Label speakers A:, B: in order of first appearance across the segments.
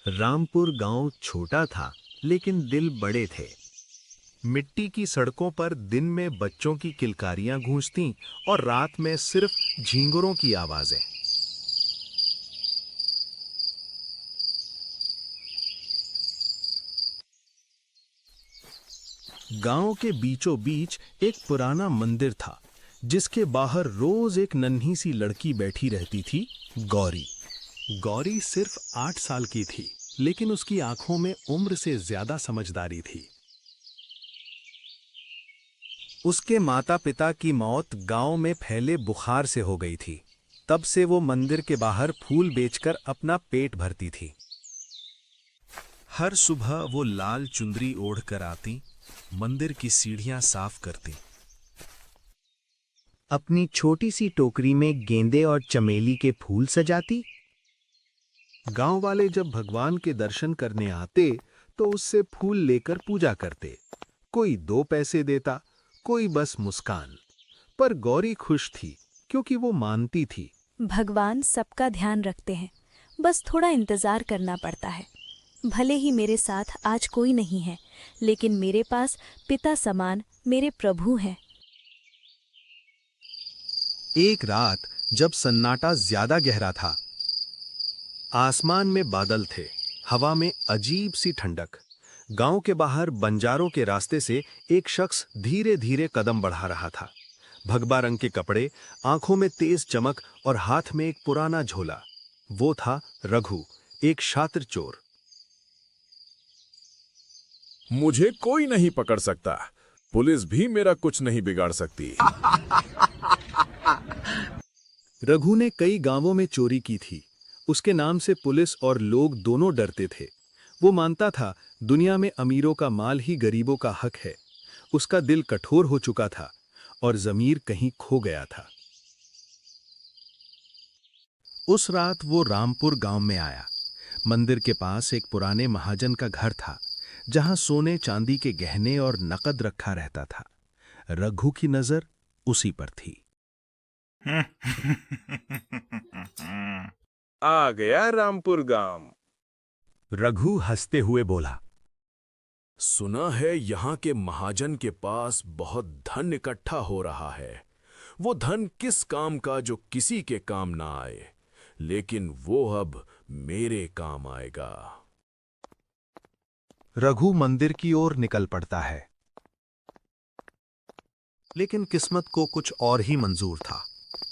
A: रामपुर गांव छोटा था, लेकिन दिल बड़े थे।
B: मिट्टी की सड़कों पर दिन में बच्चों की किलकारियां गूंजतीं और रात में सिर्फ झींगुरों की आवाजें। गांव के बीचों बीच एक पुराना मंदिर था, जिसके बाहर रोज एक नन्ही सी लड़की बैठी रहती थी, गौरी। गौरी सिर्फ 8 साल की थी, लेकिन उसकी आंखों में उम्र से ज्यादा समझदारी थी। उसके माता पिता की मौत गांव में फैले बुखार से हो गई थी। तब से वो मंदिर के बाहर फूल बेचकर अपना पेट भरती थी। हर सुबह वो लाल चुंदरी ओढ़कर आती, मंदिर की सीढ़ियां साफ करती।
A: अपनी छोटी सी टोकरी में गेंदे और चमेली के फूल सजाती।
B: गांव वाले जब भगवान के दर्शन करने आते तो उससे फूल लेकर पूजा करते। कोई 2 पैसे देता, कोई बस मुस्कान। पर गौरी खुश थी, क्योंकि वो मानती थी,
C: भगवान सबका ध्यान रखते हैं, बस थोड़ा इंतजार करना पड़ता है। भले ही मेरे साथ आज कोई नहीं है, लेकिन मेरे पास पिता समान मेरे प्रभु हैं।
B: एक रात जब सन्नाटा ज्यादा गहरा था, आसमान में बादल थे, हवा में अजीब सी ठंडक। गांव के बाहर बंजारों के रास्ते से एक शख्स धीरे धीरे कदम बढ़ा रहा था। भगवा रंग के कपड़े, आंखों में तेज चमक और हाथ में एक पुराना झोला। वो था रघु, एक शातिर चोर।
D: मुझे कोई नहीं पकड़ सकता, पुलिस भी मेरा कुछ नहीं बिगाड़ सकती।
B: रघु ने कई गांवों में चोरी की थी। उसके नाम से पुलिस और लोग दोनों डरते थे। वो मानता था, दुनिया में अमीरों का माल ही गरीबों का हक है। उसका दिल कठोर हो चुका था और ज़मीर कहीं खो गया था। उस रात वो रामपुर गांव में आया। मंदिर के पास एक पुराने महाजन का घर था, जहां सोने चांदी के गहने और नकद रखा रहता था। रघु की नजर उसी पर थी।
D: आ गया रामपुर गांव।
B: रघु हंसते हुए बोला,
D: सुना है यहाँ के महाजन के पास बहुत धन इकट्ठा हो रहा है। वो धन किस काम का जो किसी के काम ना आए, लेकिन वो अब मेरे काम आएगा।
B: रघु मंदिर की ओर निकल पड़ता है, लेकिन किस्मत को कुछ और ही मंजूर था।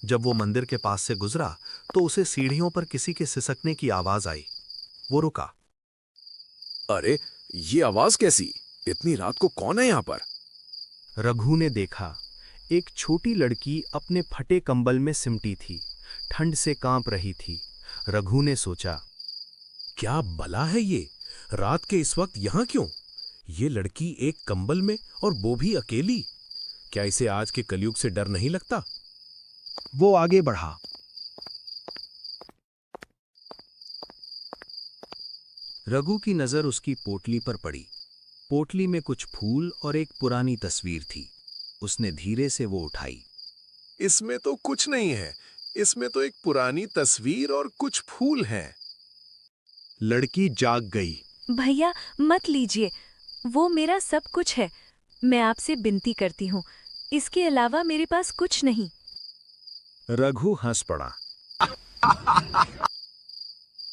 B: जब वो मंदिर के पास से गुजरा तो उसे सीढ़ियों पर किसी के सिसकने की आवाज आई। वो रुका।
D: अरे, ये आवाज कैसी? इतनी रात को कौन है यहाँ पर?
B: रघु ने देखा, एक छोटी लड़की अपने फटे कंबल में सिमटी थी, ठंड से कांप रही थी। रघु ने सोचा, क्या भला है ये, रात के इस वक्त यहां क्यों? ये लड़की एक कंबल में और वो भी अकेली। क्या इसे आज के कलयुग से डर नहीं लगता? वो आगे बढ़ा। रघु की नजर उसकी पोटली पर पड़ी। पोटली में कुछ फूल और एक पुरानी तस्वीर थी। उसने धीरे से वो उठाई। इसमें तो कुछ नहीं है, इसमें तो एक पुरानी तस्वीर और कुछ फूल हैं। लड़की जाग गई।
C: भैया मत लीजिए, वो मेरा सब कुछ है। मैं आपसे विनती करती हूँ, इसके अलावा मेरे पास कुछ नहीं।
B: रघु हंस पड़ा।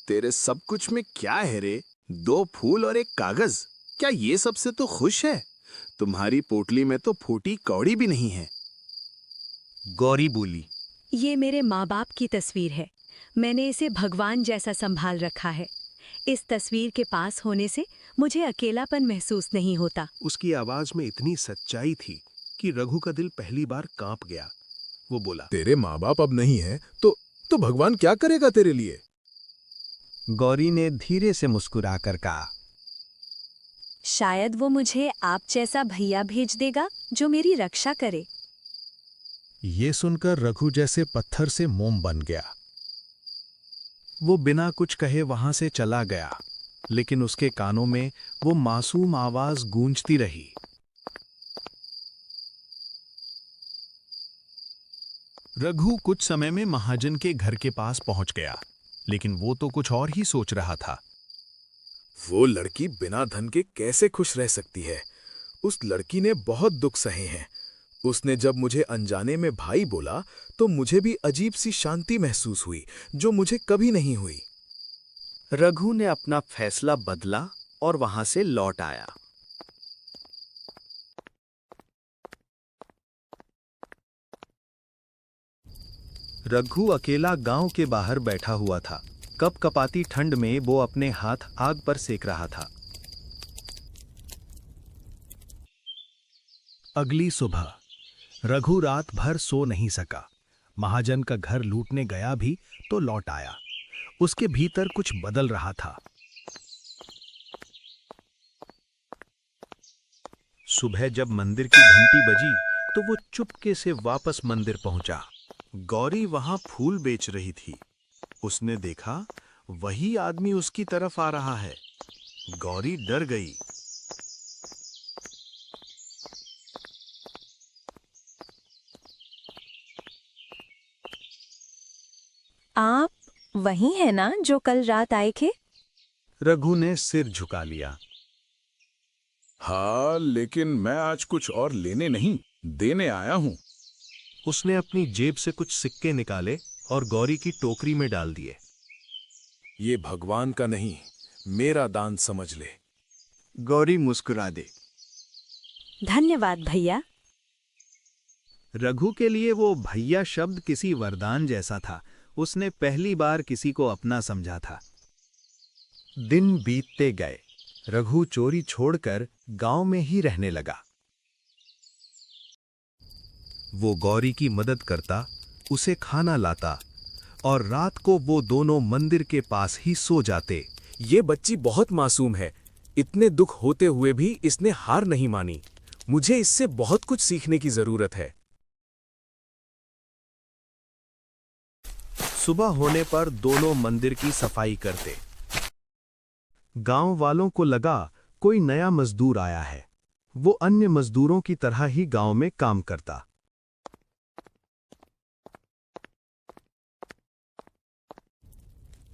E: तेरे सब कुछ में क्या है रे? 2 फूल और एक कागज, क्या ये सबसे तो खुश है? तुम्हारी पोटली में तो फूटी कौड़ी भी नहीं है।
B: गौरी बोली,
C: ये मेरे माँ बाप की तस्वीर है। मैंने इसे भगवान जैसा संभाल रखा है। इस तस्वीर के पास होने से मुझे अकेलापन महसूस नहीं होता।
B: उसकी आवाज में इतनी सच्चाई थी कि रघु का दिल पहली बार कांप गया। वो बोला,
D: तेरे माँ बाप अब नहीं है तो भगवान क्या करेगा तेरे लिए?
B: गौरी ने धीरे से मुस्कुराकर कहा,
C: शायद वो मुझे आप जैसा भैया भेज देगा जो मेरी रक्षा करे।
B: ये सुनकर रघु जैसे पत्थर से मोम बन गया। वो बिना कुछ कहे वहां से चला गया, लेकिन उसके कानों में वो मासूम आवाज गूंजती रही। रघु कुछ समय में महाजन के घर के पास पहुंच गया, लेकिन वो तो कुछ और ही सोच रहा था।
D: वो लड़की बिना धन के कैसे खुश रह सकती है? उस लड़की ने बहुत दुख सहे हैं। उसने जब मुझे अनजाने में भाई बोला तो मुझे भी अजीब सी शांति महसूस हुई जो मुझे कभी नहीं हुई।
B: रघु ने अपना फैसला बदला और वहां से लौट आया। रघु अकेला गांव के बाहर बैठा हुआ था। कपकपाती ठंड में वो अपने हाथ आग पर सेक रहा था।
F: अगली सुबह रघु रात भर सो नहीं सका। महाजन का घर लूटने गया भी तो लौट आया। उसके भीतर कुछ बदल रहा था।
B: सुबह जब मंदिर की घंटी बजी तो वो चुपके से वापस मंदिर पहुंचा। गौरी वहां फूल बेच रही थी। उसने देखा वही आदमी उसकी तरफ आ रहा है। गौरी डर गई।
C: आप वही हैं ना जो कल रात आए थे?
B: रघु ने सिर झुका लिया।
E: हाँ, लेकिन मैं आज कुछ और लेने नहीं, देने आया हूं।
B: उसने अपनी जेब से कुछ सिक्के निकाले और गौरी की टोकरी में डाल दिए।
D: ये भगवान का नहीं, मेरा दान समझ ले।
E: गौरी मुस्कुरा दे।
C: धन्यवाद भैया।
B: रघु के लिए वो भैया शब्द किसी वरदान जैसा था। उसने पहली बार किसी को अपना समझा था। दिन बीतते गए। रघु चोरी छोड़कर गांव में ही रहने लगा। वो गौरी की मदद करता, उसे खाना लाता और रात को वो दोनों मंदिर के पास ही सो जाते।
D: ये बच्ची बहुत मासूम है। इतने दुख होते हुए भी इसने हार नहीं मानी। मुझे इससे बहुत कुछ सीखने की जरूरत है।
B: सुबह होने पर दोनों मंदिर की सफाई करते। गांव वालों को लगा कोई नया मजदूर आया है। वो अन्य मजदूरों की तरह ही गांव में काम करता।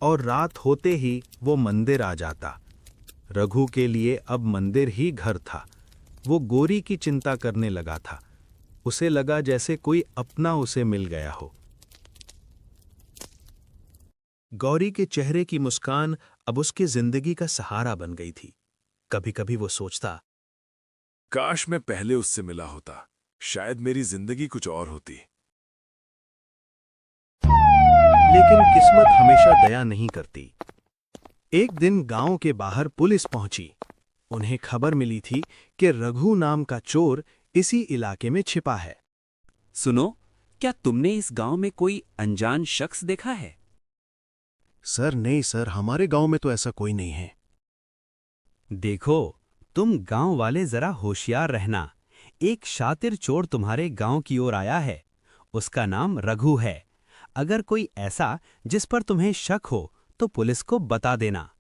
B: और रात होते ही वो मंदिर आ जाता। रघु के लिए अब मंदिर ही घर था। वो गौरी की चिंता करने लगा था। उसे लगा जैसे कोई अपना उसे मिल गया हो। गौरी के चेहरे की मुस्कान अब उसकी जिंदगी का सहारा बन गई थी। कभी-कभी वो सोचता,
D: काश मैं पहले उससे मिला होता, शायद मेरी जिंदगी कुछ और होती।
B: लेकिन किस्मत हमेशा दया नहीं करती। एक दिन गांव के बाहर पुलिस पहुंची। उन्हें खबर मिली थी कि रघु नाम का चोर इसी इलाके में छिपा है।
G: सुनो, क्या तुमने इस गांव में कोई अनजान शख्स देखा है?
B: सर नहीं सर, हमारे गांव में तो ऐसा कोई नहीं है।
G: देखो, तुम गांव वाले जरा होशियार रहना। एक शातिर चोर तुम्हारे गांव की ओर आया है। उसका नाम रघु है। अगर कोई ऐसा जिस पर तुम्हें शक हो तो पुलिस को बता देना।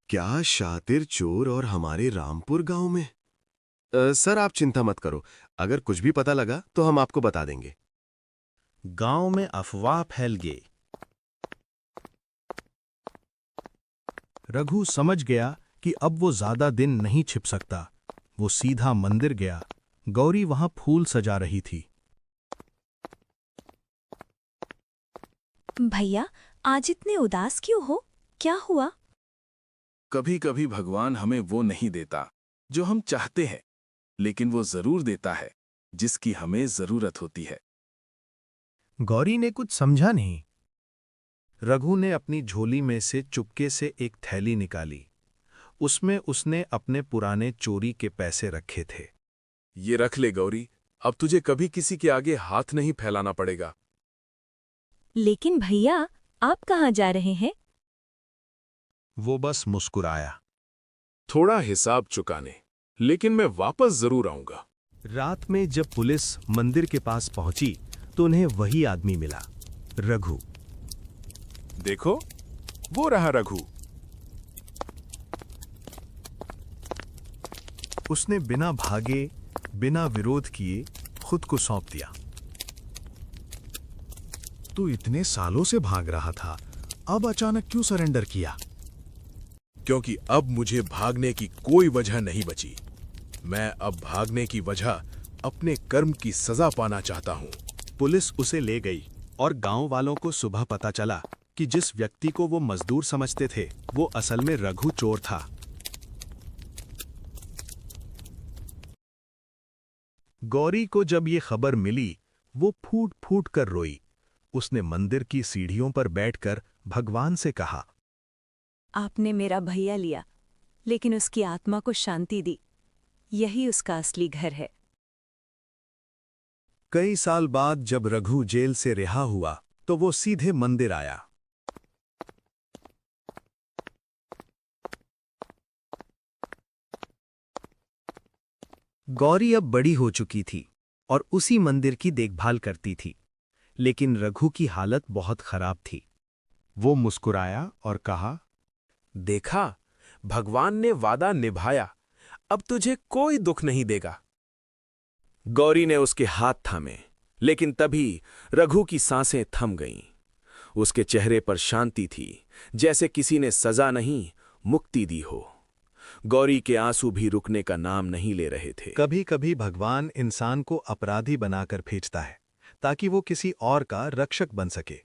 B: क्या शातिर चोर और हमारे रामपुर गांव में? सर आप चिंता मत करो, अगर कुछ भी पता लगा तो हम आपको बता देंगे। गांव में अफवाह फैल गई। रघु समझ गया कि अब वो ज्यादा दिन नहीं छिप सकता। वो सीधा मंदिर गया। गौरी वहां फूल सजा रही थी।
C: भैया, आज इतने उदास क्यों हो? क्या हुआ?
E: कभी कभी भगवान हमें वो नहीं देता जो हम चाहते हैं, लेकिन वो जरूर देता है जिसकी हमें जरूरत होती है।
B: गौरी ने कुछ समझा नहीं। रघु ने अपनी झोली में से चुपके से एक थैली निकाली। उसमें उसने अपने पुराने चोरी के पैसे रखे थे।
D: ये रख ले गौरी, अब तुझे कभी किसी के आगे हाथ नहीं फैलाना पड़ेगा।
C: लेकिन भैया, आप कहाँ जा रहे हैं?
B: वो बस मुस्कुराया।
D: थोड़ा हिसाब चुकाने, लेकिन मैं वापस जरूर आऊंगा।
B: रात में जब पुलिस मंदिर के पास पहुंची तो उन्हें वही आदमी मिला, रघु।
D: देखो, वो रहा रघु।
B: उसने बिना भागे, बिना विरोध किए खुद को सौंप दिया। तू इतने सालों से भाग रहा था, अब अचानक क्यों सरेंडर किया?
D: क्योंकि अब मुझे भागने की कोई वजह नहीं बची। मैं अब भागने की वजह अपने कर्म की सजा पाना चाहता हूँ।
B: पुलिस उसे ले गई और गांव वालों को सुबह पता चला कि जिस व्यक्ति को वो मजदूर समझते थे वो असल में रघु चोर था। गौरी को जब ये खबर मिली वो फूट फूट कर रोई। उसने मंदिर की सीढ़ियों पर बैठकर भगवान से कहा,
C: आपने मेरा भैया लिया, लेकिन उसकी आत्मा को शांति दी। यही उसका असली घर है।
B: कई साल बाद जब रघु जेल से रिहा हुआ तो वो सीधे मंदिर आया।
A: गौरी अब बड़ी हो चुकी थी और उसी मंदिर की देखभाल करती थी, लेकिन रघु की हालत बहुत खराब थी।
B: वो मुस्कुराया और कहा,
D: देखा, भगवान ने वादा निभाया। अब तुझे कोई दुख नहीं देगा। गौरी ने उसके हाथ थामे, लेकिन तभी रघु की सांसें थम गईं। उसके चेहरे पर शांति थी, जैसे किसी ने सजा नहीं, मुक्ति दी हो। गौरी के आंसू भी रुकने का नाम नहीं ले रहे थे।
B: कभी कभी भगवान इंसान को अपराधी बनाकर भेजता है ताकि वो किसी और का रक्षक बन सके।